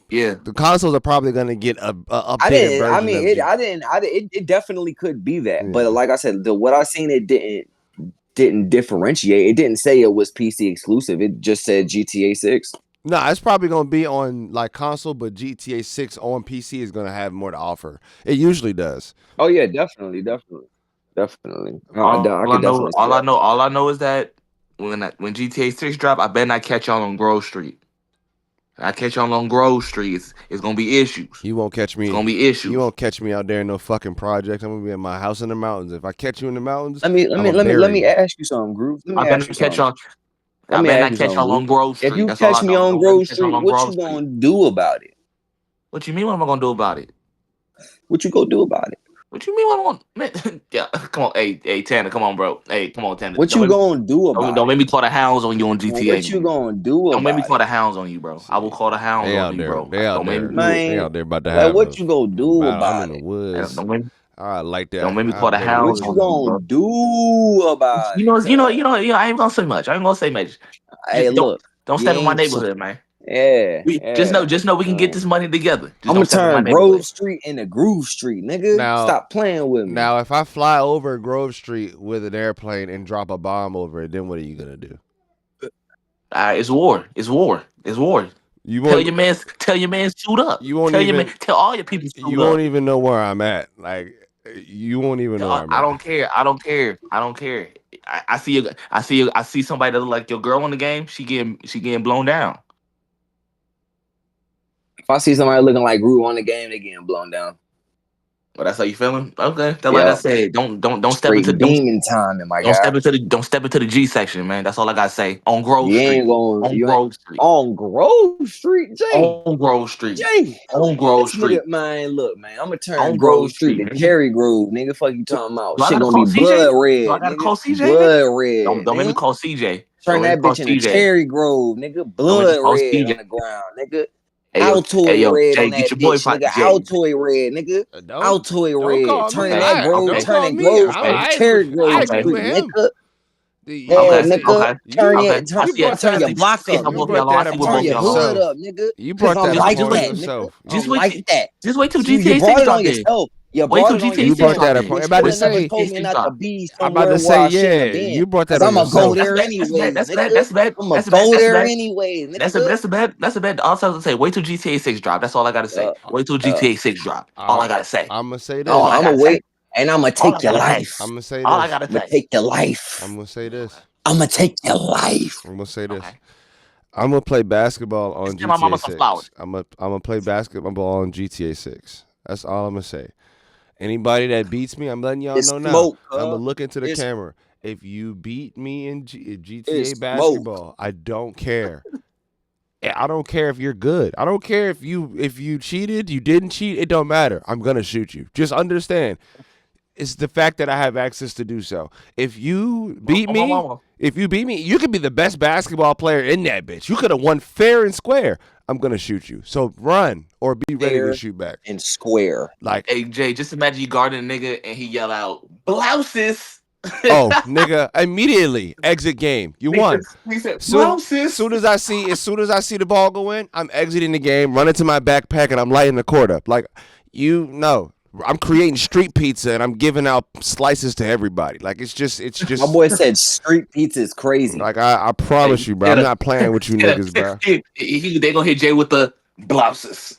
Yeah, the consoles are probably gonna get a updated version. I mean, it definitely could be that, Yeah. but like I said, what I seen, it didn't differentiate. It didn't say it was PC exclusive. It just said GTA 6. No, it's probably gonna be on like console, but GTA 6 on PC is gonna have more to offer. It usually does. Oh yeah, definitely. All I know is that when GTA 6 drop, I better not catch y'all on Grove Street. I catch y'all on Grove Street. It's gonna be issues. You won't catch me. It's gonna be issues. You won't catch me out there in no fucking projects. I'm gonna be in my house in the mountains. If I catch you in the mountains, let me ask you something, Groove. I better catch y'all. I better not catch y'all on Grove Street. If you catch me on Grove Street, what you gonna do about it? What you mean? What am I gonna do about it? What you gonna do about it? What you mean? What I'm gonna? Yeah, come on, hey Tanner, come on, bro. Hey, come on, Tanner. What you gonna do about it? Don't make me call the hounds on you on GTA. What you gonna do about it? Don't make me call the hounds on you, bro. I will call the hounds on you, bro. They out there. They out there about to have. What you gonna do about it? I'm in the woods. I like that. Don't make me call the hounds. What you gonna do about it? You know. I ain't gonna say much. Hey, look. Don't step in my neighborhood, man. Yeah, Just know we can get this money together. I'm gonna turn Grove Street into Groove Street, nigga. Stop playing with me. Now, if I fly over Grove Street with an airplane and drop a bomb over it, then what are you gonna do? It's war. You Tell won't. your man, suit up. You won't even. Tell all your people suit You won't up. even know where I'm at. Like you won't even know where I'm I at. don't care. I don't care. I see you. I see somebody that look like your girl in the game. She getting blown down. If I see somebody looking like Rue on the game, they getting blown down. Well, that's how you feeling. Okay. That's like I Yep. said. Don't step into Straight demon timing, my don't guy. don't step into the G section, man. That's all I gotta say. On Grove You ain't Street. going. On You ain't Grove Street. on Grove Street, Jay. On Grove Street. Jay, On Grove this Street. nigga, man. Look, man. I'm gonna turn On Grove Grove Street Street, to nigga. Cherry Grove, nigga. Fuck you talking about? Do I Shit gotta gonna call be blood CJ? Do I red, gotta nigga. call CJ, nigga? Blood red, Don't make me nigga. call CJ. Turn Don't make me that call bitch into CJ. Cherry Grove, nigga. Don't make me Blood call red on CJ. the ground, nigga. Hey yo, Altoid red Jay, on get that your boy bitch, nigga. Jay. Altoid red, nigga. Don't Altoid don't red. call me. Turning that Grove, Don't Okay. call turning me. Grove I'm Street Okay. to I agree. Cherry I Grove Okay. agree Street, with him. nigga. Yeah, Okay. nigga. Okay. Turn Okay. it, I turn, see it. turn your I block see up, how You both nigga. brought y'all are. I that see what Turn upon both your y'all are. hood yourself. up, nigga. You Cause brought I'm that Just wait. like Just upon wait. that, nigga. yourself. Just I'm wait. like that. Just wait till You GTA Six brought it on drop. Then yourself. You wait brought till it on GTA You Six brought yourself. that drop. upon. Then You I'm about should to wait have till never say. GTA told me Six not to drop. be I'm about somewhere to where say. I shouldn't have Yeah, been. you brought Cause that on I'ma go yourself. there That's bad. anyways, That's bad. nigga. That's bad. I'ma That's bad. go That's there bad. anyways, That's a nigga. that's a bad. That's a bad. All I have to say. Wait till GTA Six drop. That's all I gotta say. Uh, Wait till uh, GTA Six drop. All I I gotta say. I'm gonna say All no, I this. I'ma gotta say. wait and I'ma All I take your gotta say. I'm life. gonna say All I this. gotta I'ma say. take your I'm life. gonna say Okay. this. I'ma take your life. I'm gonna say this. Okay. I'm gonna play basketball Just on give my GTA mama some flowers. 6. I'm gonna play basketball on GTA 6. That's all I'm gonna say. Anybody that beats me, I'm letting y'all It's know now. smoke, I'm gonna huh? look into the It's camera. If you beat me in GTA it's smoke. basketball, I don't care. I don't care if you're good. I don't care if you cheated, you didn't cheat. It don't matter. I'm gonna shoot you. Just understand. It's the fact that I have access to do so. If you beat My me, mama. you could be the best basketball player in that bitch. You could have won fair and square. I'm gonna shoot you. So run or be ready to Fair shoot back. and square. Like, Hey Jay, just imagine you guarding a nigga and he yell out blouses. oh nigga, immediately exit game. You won. He said Soon, blouses. as soon as I see the ball go in, I'm exiting the game, running to my backpack, and I'm lighting the court up. Like, you know, I'm creating street pizza and I'm giving out slices to everybody. Like, it's just My boy said street pizza is crazy. like I promise Hey, you, bro. I'm not playing with you niggas, bro. they gonna hit Jay with the blouses.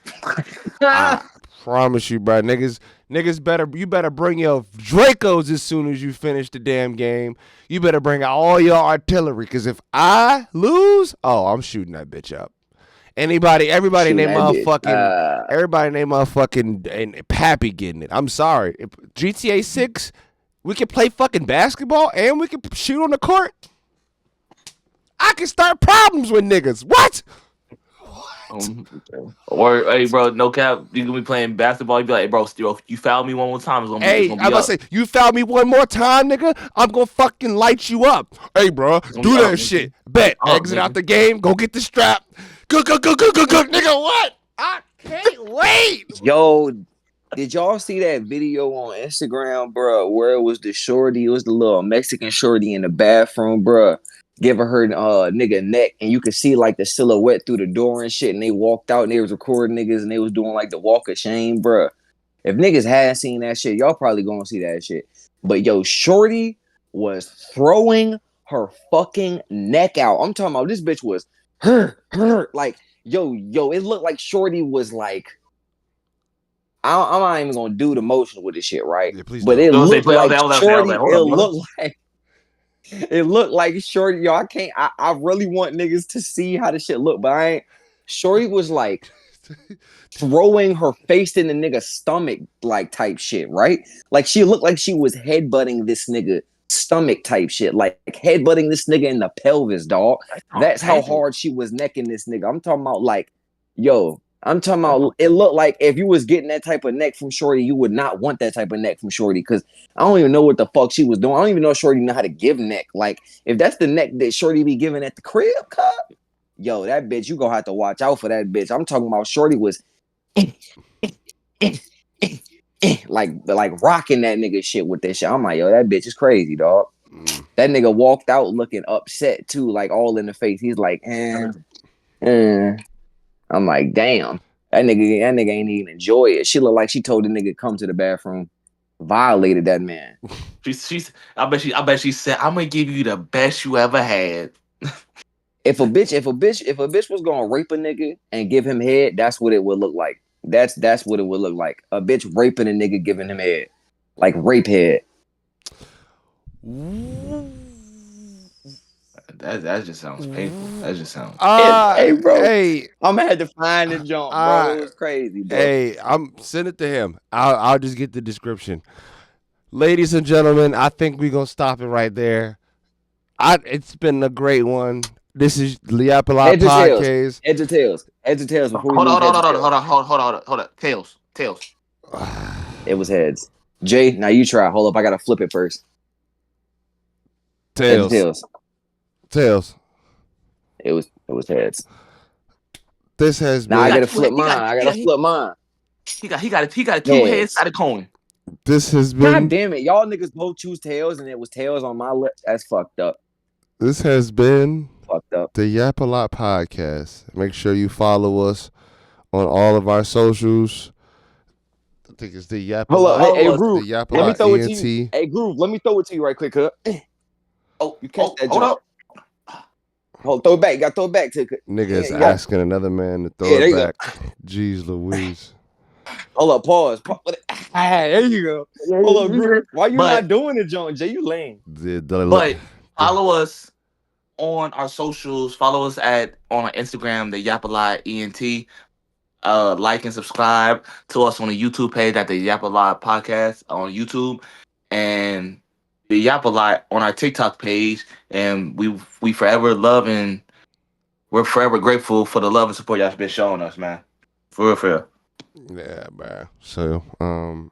I promise you, bro. Niggas better you better bring your Dracos as soon as you finish the damn game. You better bring out all your artillery, cause if I lose, oh, I'm shooting that bitch up. Everybody Shooting named that bitch. motherfucking and Pappy getting it. I'm sorry. If GTA 6, we can play fucking basketball and we can shoot on the court. I can start problems with niggas. What? Or hey, bro, no cap. You gonna be playing basketball? You be like, hey, bro, you foul me one more time. It's Hey, gonna I'm be gonna up. say, you foul me one more time, nigga. I'm gonna fucking light you up. Hey, bro, It's gonna do be up, that nigga. shit. Bet. Up, Exit out nigga. the game. Go get the strap. Go, nigga. What? I can't wait. Yo, did y'all see that video on Instagram, bro? Where it was the shorty, it was the little Mexican shorty in the bathroom, bro, giving her nigga neck, and you could see like the silhouette through the door and shit. And they walked out and they was recording niggas and they was doing like the walk of shame, bro. If niggas hadn't seen that shit, y'all probably gonna see that shit. But yo, shorty was throwing her fucking neck out. I'm talking about this bitch was like yo. It looked like shorty was like. I'm not even gonna do the motion with this shit, right? Yeah, please But don't. it Don't say looked play all like that. Hold up, shorty. hold It up, hold up. looked like shorty. Yo, I can't. I really want niggas to see how the shit look, but I ain't. Shorty was like throwing her face in the nigga's stomach, like type shit, right? Like she looked like she was headbutting this nigga stomach type shit, like headbutting this nigga in the pelvis, dog. That's how hard she was necking this nigga. I'm talking about like, yo, I'm talking about it looked like if you was getting that type of neck from Shorty, you would not want that type of neck from Shorty. Cause I don't even know what the fuck she was doing. I don't even know if Shorty know how to give neck. Like, if that's the neck that Shorty be giving at the crib, cuz, yo, that bitch, you gonna have to watch out for that bitch. I'm talking about Shorty was like rocking that nigga shit with that shit. I'm like, yo, that bitch is crazy, dog. That nigga walked out looking upset too, like all in the face. He's like, I'm like, damn. That nigga ain't even enjoy it. She looked like she told the nigga come to the bathroom, violated that man. I bet she said, I'm gonna give you the best you ever had. If a bitch was gonna rape a nigga and give him head, that's what it would look like. That's what it would look like. A bitch raping a nigga giving him head, like rape head. That just sounds painful. That just sounds. Hey, bro, Hey, I'm gonna have to find the jump, bro. It was crazy, bro. hey, I'm send it to him. I'll just get the description. Ladies and gentlemen, I think we're gonna stop it right there. It's been a great one. This is the Yappalot Heads or tails? Podcast. Heads or tails? Heads or tails? Before we Hold on, leave, hold heads or on, hold on, tails? hold on, hold on. Tails. It was heads. Jay, now you try. Hold up, I gotta flip it first. Heads or Tails. tails? Tails. It was heads. This has Now I been gotta flip mine. I gotta flip mine. He got two heads Heads. out of coin. this has God been damn it, y'all niggas both choose tails, and it was tails on my lip. That's fucked up. this has been Fucked up. the Yappalot Podcast. Make sure you follow us on all of our socials. I think it's the Hold up, Yappalot. hey, Follow us. Groove. The Let me Yappalot throw it to you. ENT. Hey, Groove, let me throw it to you right quick, huh? You catch that Hold jump. up. Hold, throw it back. You gotta throw it back to. Nigga is You got. asking another man to throw Yeah, there it you go. back. Jeez Louise. Hold up, pause. There you go. Hold up, Groove. Why you But not doing it, John? Jay, you lame. but follow us on our socials. Follow us on Instagram, the Yappalot ENT. Like and subscribe to us on the YouTube page at the Yappalot Podcast on YouTube, and the Yappalot on our TikTok page. And we forever love and we're forever grateful for the love and support y'all been showing us, man. For real, for real. Yeah, man. So,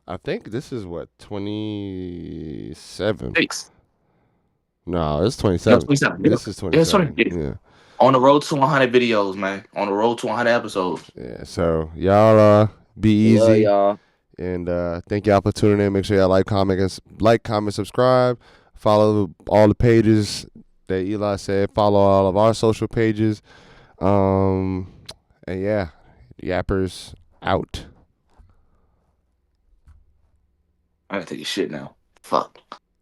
I think this is what 27. Thanks. No, it's No, 27. 27. This is Yeah, sorry. 27. Yeah. On the road to 100 videos, man. On the road to 100 episodes. Yeah. So y'all be Love easy, y'all. and thank y'all for tuning in. Make sure y'all comment, subscribe, follow all the pages that Eli said. Follow all of our social pages. And yeah, Yappers out. I gotta take a shit now. Fuck.